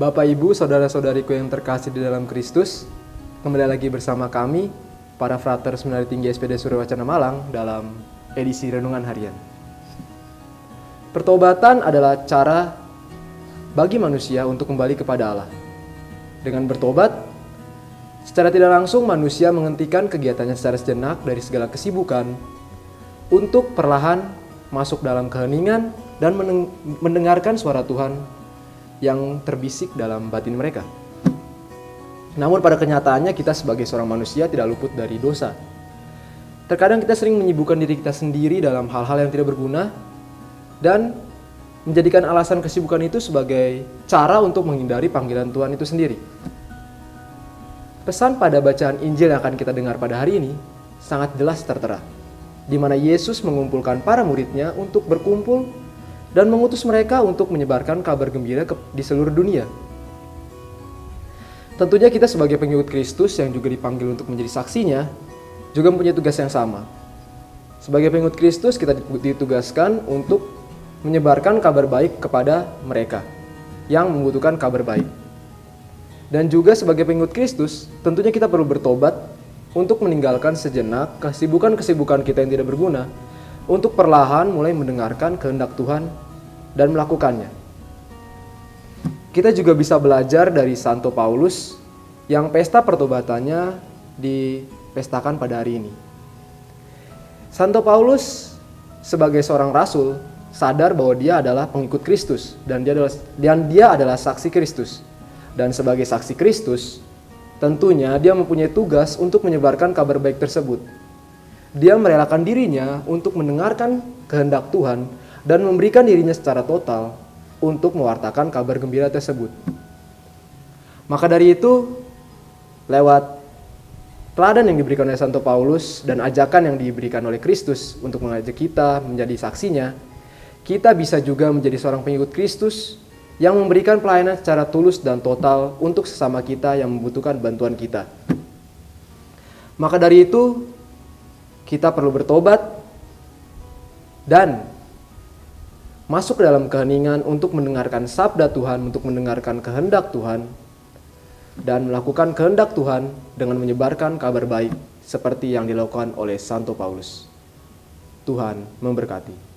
Bapak, Ibu, saudara-saudariku yang terkasih di dalam Kristus, kembali lagi bersama kami, para frater Seminari Tinggi SPD Surya Wacana Malang dalam edisi Renungan Harian. Pertobatan adalah cara bagi manusia untuk kembali kepada Allah. Dengan bertobat, secara tidak langsung manusia menghentikan kegiatannya secara sejenak dari segala kesibukan untuk perlahan masuk dalam keheningan dan mendengarkan suara Tuhan yang terbisik dalam batin mereka. Namun pada kenyataannya kita sebagai seorang manusia tidak luput dari dosa. Terkadang kita sering menyibukkan diri kita sendiri dalam hal-hal yang tidak berguna dan menjadikan alasan kesibukan itu sebagai cara untuk menghindari panggilan Tuhan itu sendiri. Pesan pada bacaan Injil yang akan kita dengar pada hari ini sangat jelas tertera, di mana Yesus mengumpulkan para muridnya untuk berkumpul dan mengutus mereka untuk menyebarkan kabar gembira di seluruh dunia. Tentunya kita sebagai pengikut Kristus yang juga dipanggil untuk menjadi saksinya, juga mempunyai tugas yang sama. Sebagai pengikut Kristus kita ditugaskan untuk menyebarkan kabar baik kepada mereka yang membutuhkan kabar baik. Dan juga sebagai pengikut Kristus, tentunya kita perlu bertobat untuk meninggalkan sejenak kesibukan-kesibukan kita yang tidak berguna, untuk perlahan mulai mendengarkan kehendak Tuhan dan melakukannya. Kita juga bisa belajar dari Santo Paulus yang pesta pertobatannya dipestakan pada hari ini. Santo Paulus sebagai seorang rasul sadar bahwa dia adalah pengikut Kristus dan dia adalah saksi Kristus. Dan sebagai saksi Kristus, tentunya dia mempunyai tugas untuk menyebarkan kabar baik tersebut. Dia merelakan dirinya untuk mendengarkan kehendak Tuhan dan memberikan dirinya secara total untuk mewartakan kabar gembira tersebut. Maka dari itu, lewat teladan yang diberikan oleh Santo Paulus dan ajakan yang diberikan oleh Kristus untuk mengajak kita menjadi saksinya, kita bisa juga menjadi seorang pengikut Kristus yang memberikan pelayanan secara tulus dan total untuk sesama kita yang membutuhkan bantuan kita. Maka dari itu, kita perlu bertobat dan masuk ke dalam keheningan untuk mendengarkan sabda Tuhan, untuk mendengarkan kehendak Tuhan, dan melakukan kehendak Tuhan dengan menyebarkan kabar baik seperti yang dilakukan oleh Santo Paulus. Tuhan memberkati.